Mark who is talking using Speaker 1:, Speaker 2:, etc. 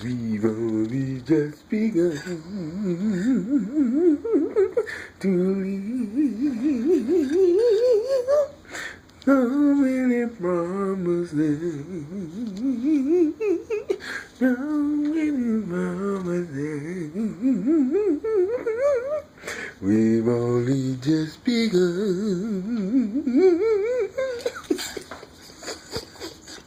Speaker 1: We've only just begun to live. So many promises, so many promises. We've only just begun.